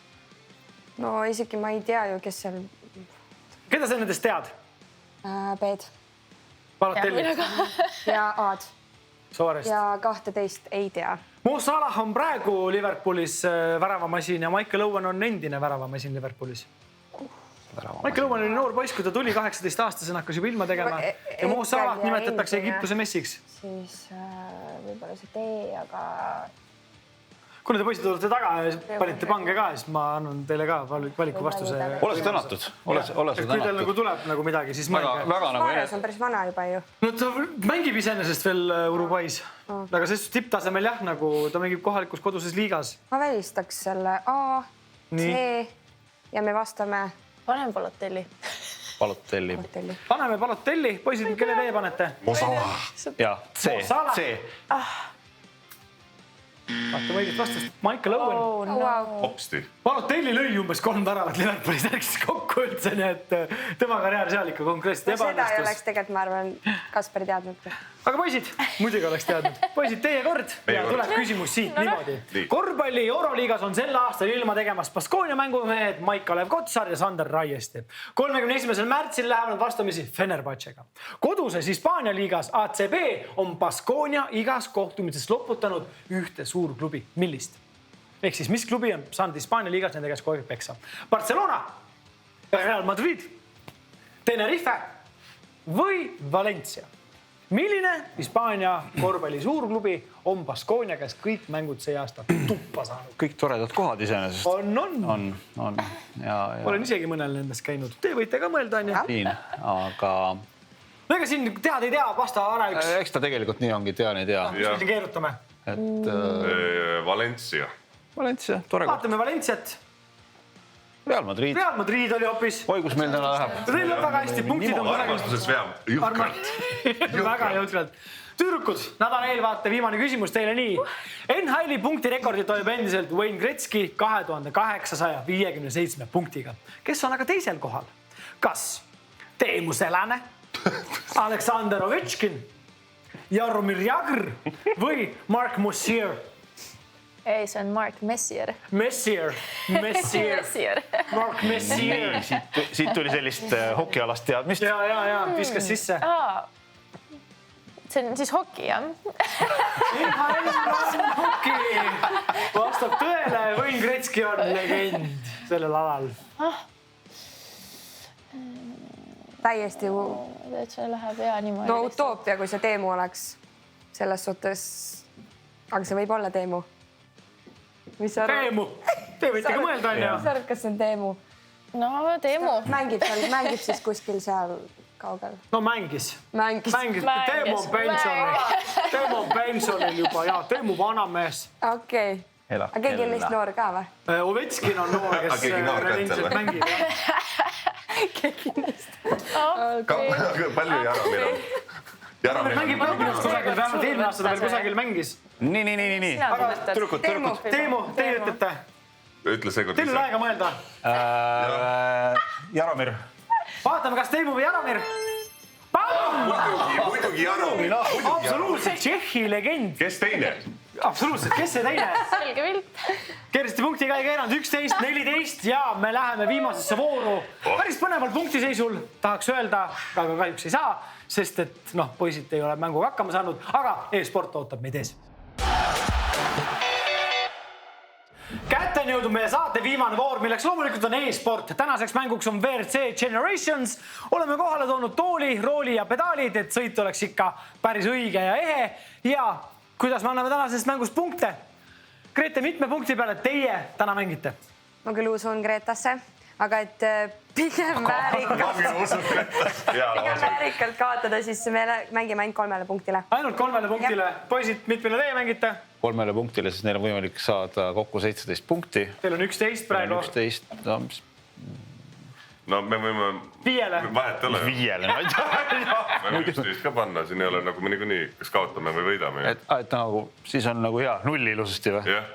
No isegi ma ei tea ju, kes seal... Keda sa nendest tead? Peed Balotelli. ja Aad Suarest. ja 12 ei tea. Mo Salah on praegu Liverpoolis väravamasin ja Michael Owen on endine väravamasin Liverpoolis. Michael Owen oli noor poiss, kui ta tuli 18-aastasena, hakkas juba ilma tegema. Ja Mo Salah nimetatakse Egiptuse Messiks. Siis võib-olla see tee, aga... Kuna te poisid olete taga ja panite pange ka, siis ma annan teile ka valiku vastuse. Ole sa tänatud. Ole sa Kui teil tänatud. nagu tuleb nagu midagi, siis mõelge. Väga nagu... Suarez on päris vana juba ju. No ta mängib iseenesest veel Uruguay's. Aga see tipptasemel jah, nagu ta mängib kohalikus koduses liigas. Ma välistaks selle A, C ja me vastame Panen Balotelli. Balotelli. Balotelli. Paneme Balotelli. Poisid, kelle teie panete? Mo Salah. Ja, C. Vaatame õiget vastust. Michael Owen. Wow. Hopsti. Balotelli lõi umbes 3 väravat Liverpooli särgis kokku üldse, nii et tema karjäär seal ikka konkreetselt No seda ei oleks ebaõnnestus. tegelikult, ma arvan, Kasperi teadnud. Aga poisid, muidugi oleks teadnud. Poisid, teie kord. Ja tuleb küsimus siit niimoodi. Korvpalli Euroliigas on sel aastal ilma tegemas Baskonia mängumehed Maik-Kalev Kotsar ja Sander Raiesti. 31. märtsil lähevad vastamisi Fenerbahcega. Koduses Hispaania liigas ACB on Baskonia igas kohtumises loputanud ühte suurklubi. Millist? Ehk siis mis klubi on saanud Hispaania liigas nende käes kogu aeg peksa? Barcelona, Real Madrid, Tenerife või Valencia? Milline Hispaania korvpalli suurklubi on Baskonia käes kõik mängud see aasta tuppa saanud? Kõik toredad kohad iseenesest. On. Ja. Olen isegi mõnel nendest käinud. Te võite ka mõelda, on ju? Siin, aga... No ega siin tead ei tea, vasta ära üks. Eks ta tegelikult nii ongi, tean ei tea. Mis me siin keerutame? Valencia. Valencia, tore koht. Vaatame Valenciat. Real Madrid. Real Madrid oli hoopis. Oi, kus meil täna läheb. Teil on väga hästi punktid. Armastuses veab jõhkralt. Väga jõhkralt. Tüdrukud, nädala eelvaate viimane küsimus teile nii. NHL-i punktirekordit toimub endiselt Wayne Gretzky 2857 punktiga. Kes on aga teisel kohal? Kas Teemu Selane, Aleksander Ovechkin, Jaromir Jagr või Mark Messier? Ei, see on Mark Messier. Messier. Mark Messier. Siit tuli sellist hokialast teadmist. Ja, viskas sisse. See on siis hoki, jah? NHL on hoki. Vastab tõele, Wayne Gretzky on legend sellel alal. Täiesti See läheb hea niimoodi. no utoopia, kui see Teemu oleks selles suhtes. Aga see võib olla Teemu. Mis sa arvad? Teemu. Te võite ka mõelda, on ju? Mis sa arvad, kas see on Teemu? No, Teemu. Mängib siis kuskil seal kaugel. No mängis. Teemu on pensionil. Teemu on pensionil juba ja Teemu vanamees. Okei. Aga keegi on neist noor ka või? Ovechkin on noor, kes relentsilt mängib. Keegi neist. Palju Jaromir on? Jaromir mängib kusagil, vähemalt eelmine aasta ta veel kusagil mängis. Nii. Aga tüdrukud. Teemu, teie ütlete. Ütle seekord. Teil on aega mõelda. Jaromir. Vaatame, kas Teemu või Jaromir. Muidugi Jaromir. Absoluutselt Tšehhi legend. Kes teine? Absoluutselt, kes see teine? Selge pilt. Keeresti punkti ka ei keeranud, 11-14 ja me läheme viimasesse vooru. Päris põneval punktiseisul tahaks öelda, aga kahjuks ei saa, sest et poisid ei ole mänguga hakkama saanud, aga e-sport ootab meid ees. Kätte on jõudnud meie saate viimane voor, milleks loomulikult on e-sport. Tänaseks mänguks on WRC Generations. Oleme kohale toonud tooli, rooli ja pedaalid, et sõit oleks ikka päris õige ja ehe. Ja kuidas me anname tänasest mängust punkte? Grete, mitme punkti peale teie täna mängite? Ma küll usun Gretasse, aga et pigem väärikalt kaotada, siis me mängime ainult 3 punktile. Ainult 3 punktile. Poisid, mitmele teie mängite? 3 punktile, siis neil on võimalik saada kokku 17 punkti. Teil on 11 praegu. 11, no me võime... 5. Vahet ole. 5. Me võime 11 ka panna, siin ei ole nagu me niikuinii, kas kaotame või võidame. Et nagu, siis on nagu hea, 0 ilusasti või? Jah.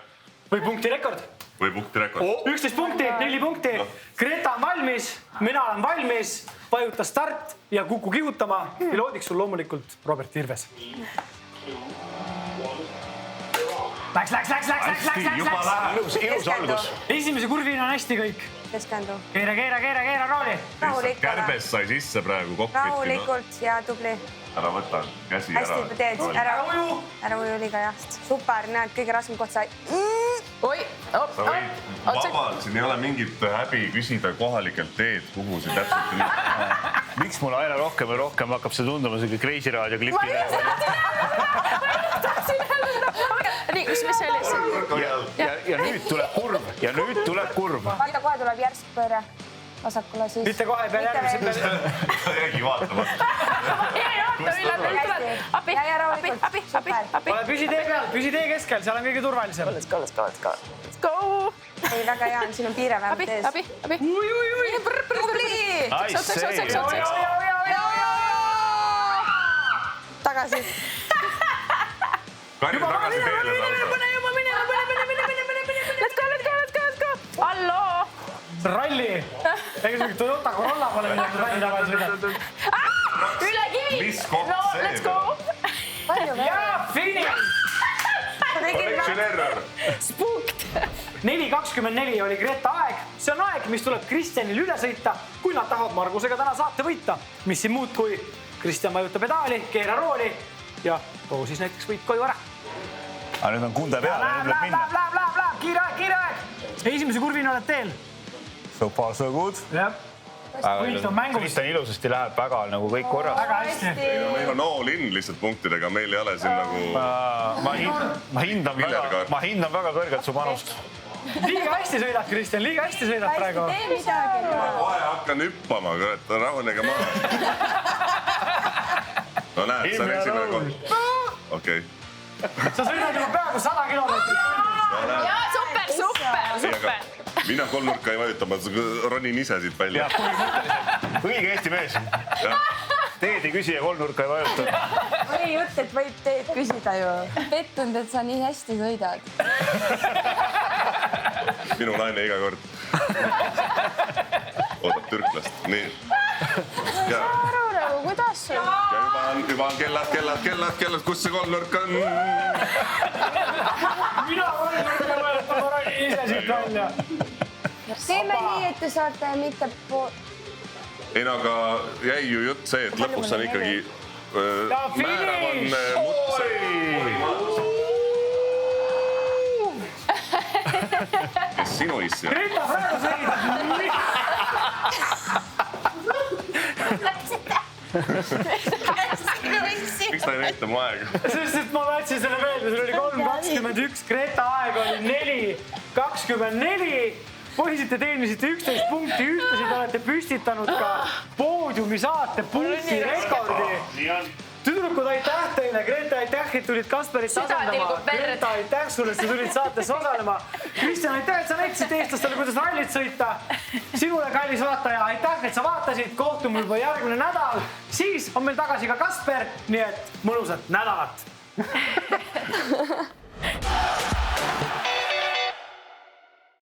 Või punktirekord. Või punktirekord. 11 punkti, 4 punkti. Greta on valmis, mina olen valmis. Vajuta start ja kuku kihutama. Piloodiks sul loomulikult Robert Virves. Läks. Juba läheb. Ilus algus. Esimese kurvina on hästi kõik. Keskendu. Keera, rooli. Kärbes sai sisse praegu kokku. Rahulikult ja tubli. Ära võta käsi ära. Hästi teed, ära uju liiga jah. Super, näed, kõige raskem koht sai. Oi, Sa võid vabalt, siin ei ole mingit häbi küsida kohalikelt teed, kuhu see täpselt on. Miks mulle aina rohkem ja rohkem hakkab see tunduma selline Kreisi raadio klipi? Nii, kus me see oli? Ja nüüd tuleb kurv. Vaata, kohe tuleb järsk pööre vasakule siis. Mitte kohe peal järgmise peal. Ta jäigi vaatama. Abi. Ole püsi tee keskel, seal on kõige turvalisem. Let's go. Ei, väga hea on, siin on piire vähemalt ees. Abi. Tubli. Tagasi. Karju tagasi teele. Let's go. Halloo. Ralli. Ega see Toyota Corolla pole midagi ralli tagasi sõidanud. Üle kivi. Mis koht No, see let's go. Ja finish! Correction error. Spooked. 4.24 oli Greta aeg. See on aeg, mis tuleb Kristjanil üle sõita, kui nad tahavad Margusega täna saate võita. Mis siin muud kui Kristjan vajuta pedaali, keera rooli ja too siis näiteks võit koju ära. Aga nüüd on kunde peale, nüüd läheb minna. Läheb. Kiire aeg. Esimese kurvina oled teel. So far, so good. Jah. Võit on mängus. Kristjan ilusasti läheb väga nagu kõik korras. Väga hästi. Meil on all in lihtsalt punktidega, meil ei ole siin nagu... Ma hindan väga kõrgelt su panust. Liiga hästi sõidad, Kristjan, liiga hästi sõidad praegu. Tee midagi. Ma kohe hakkan hüppama, rahunege maha. No näed, sa on esimene koht. Okei. Sa sõidad juba peaaegu 100 kilomeetrit. Jaa, super. Mina kolmnurka ei vajuta, ma ronin ise siit välja. Õige Eesti mees. Teed ei küsi ja kolmnurka ei vajuta. Oli jutt, et võib teed küsida ju. Pettunud, et sa nii hästi sõidad. Minu naine iga kord. Ootab türklast. Nii. Ja Kuidas sul? juba on kellad, kus see kolmnurk on? Mina ronin ise siit välja. Teeme nii, et te saate mitte Ei, no aga jäi ju jutt see, et lõpuks on ikkagi määrav on mutse. Kes sinu issi on? Greta praegu sõidab. Miks ta ei näita mu aega? Sest ma vaatsin selle meelde, sul oli 3.21, Greta aeg oli 4.24. Poisid, te teenisite 11 punkti, ühtlasi te olete püstitanud ka poodiumi saate punkti rekordi. Tüdrukud, aitäh teile, Greta, aitäh, et tulid Kasperit asendama. Greta, aitäh sulle, et sa tulid saates osalema. Kristjan, aitäh, et sa näitasid eestlastele, kuidas rallit sõita. Sinule, kallis vaataja, aitäh, et sa vaatasid. Kohtume juba järgmine nädal. Siis on meil tagasi ka Kasper, nii et mõnusat nädalat.